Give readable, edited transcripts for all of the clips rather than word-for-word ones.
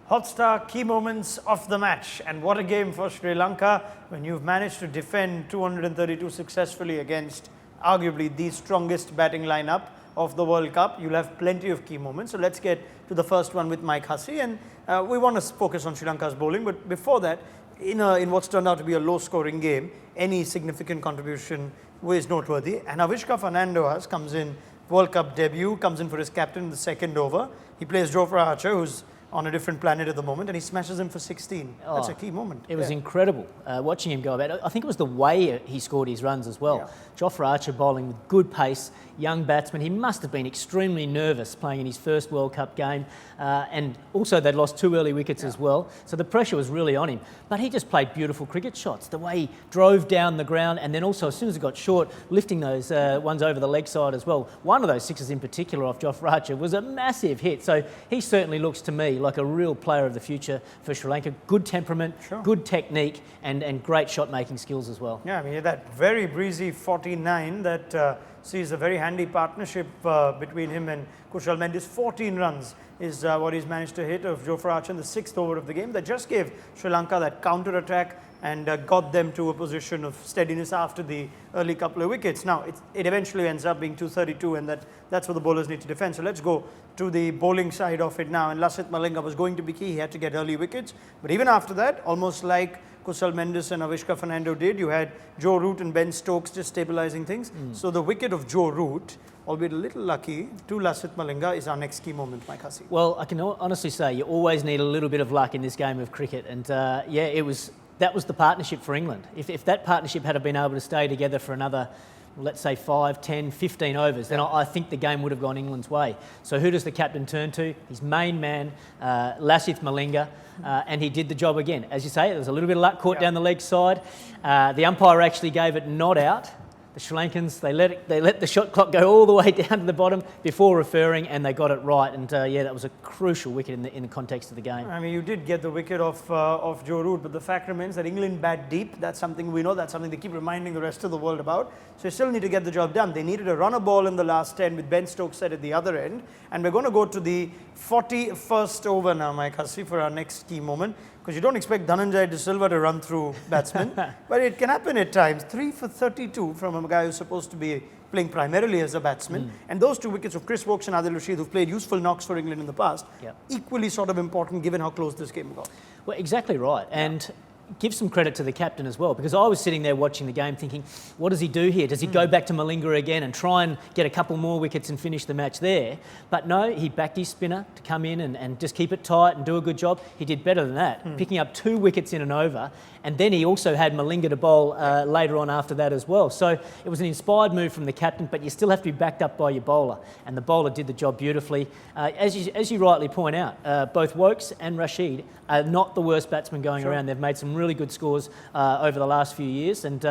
Hot star key moments of the match, and what a game for Sri Lanka when you've managed to defend 232 successfully against arguably the strongest batting lineup of the World Cup. You'll have plenty of key moments. So let's get to the first one with Mike Hussey, and we want to focus on Sri Lanka's bowling, but before that, in what's turned out to be a low scoring game, any significant contribution is noteworthy, and Avishka Fernando comes in, World Cup debut, comes in for his captain in the second over. He plays Jofra Archer, who's on a different planet at the moment, and he smashes him for 16. That's a key moment. It was incredible watching him go about. I think it was the way he scored his runs as well. Jofra Archer bowling with good pace, young batsman. He must have been extremely nervous playing in his first World Cup game, and also they'd lost 2 early wickets as well, so the pressure was really on him. But he just played beautiful cricket shots. The way he drove down the ground, and then also as soon as it got short, lifting those ones over the leg side as well. One of those sixes in particular off Jofra Archer was a massive hit, so he certainly looks to me like a real player of the future for Sri Lanka. Good temperament, good technique, and great shot making skills as well. Yeah, I mean, that very breezy 49 that sees a very handy partnership between him and Kusal Mendis. 14 runs is what he's managed to hit of Jofra Archer in the 6th over of the game. That just gave Sri Lanka that counter attack and got them to a position of steadiness after the early couple of wickets. Now, it eventually ends up being 232, and that's what the bowlers need to defend. So let's go to the bowling side of it now. And Lasith Malinga was going to be key. He had to get early wickets. But even after that, almost like Kusal Mendis and Avishka Fernando did, you had Joe Root and Ben Stokes just stabilising things. So the wicket of Joe Root, albeit a little lucky, to Lasith Malinga, is our next key moment, Mike Hussey. Well, I can honestly say you always need a little bit of luck in this game of cricket. And that was the partnership for England. If that partnership had been able to stay together for another, let's say 5, 10, 15 overs, then I think the game would have gone England's way. So who does the captain turn to? His main man, Lasith Malinga, and he did the job again. As you say, there was a little bit of luck caught down the leg side. The umpire actually gave it not out. The Sri Lankans, they let the shot clock go all the way down to the bottom before referring, and they got it right. And that was a crucial wicket in the context of the game. I mean, you did get the wicket of Joe Root, but the fact remains that England bat deep. That's something we know. That's something they keep reminding the rest of the world about. So you still need to get the job done. They needed a runner ball in the last 10 with Ben Stokes set at the other end. And we're going to go to the 41st over now, Mike Hussey, for our next key moment. Because you don't expect Dhananjaya de Silva to run through batsmen, but it can happen at times. 3 for 32 from a guy who's supposed to be playing primarily as a batsman. And those 2 wickets of Chris Woakes and Untitled Chapter, who've played useful knocks for England in the past, equally sort of important given how close this game got. Well, exactly right. And give some credit to the captain as well, because I was sitting there watching the game thinking, what does he do here? Does he go back to Malinga again and try and get a couple more wickets and finish the match there? But no, he backed his spinner to come in and just keep it tight and do a good job. He did better than that, picking up 2 wickets in an over, and then he also had Malinga to bowl later on after that as well. So it was an inspired move from the captain, but you still have to be backed up by your bowler, and the bowler did the job beautifully. As you rightly point out, both Woakes and Rashid are not the worst batsmen going around. They've made some really good scores over the last few years, and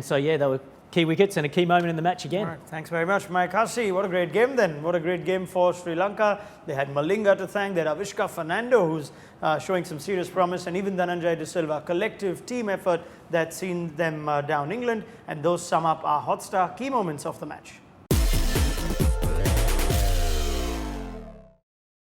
so they were key wickets and a key moment in the match again. All right, thanks very much, Mike Hussey. What a great game then. What a great game for Sri Lanka. They had Malinga to thank. They had Avishka Fernando, who's showing some serious promise, and even Dhananjaya de Silva. Collective team effort that's seen them down England, and those sum up our hot star key moments of the match.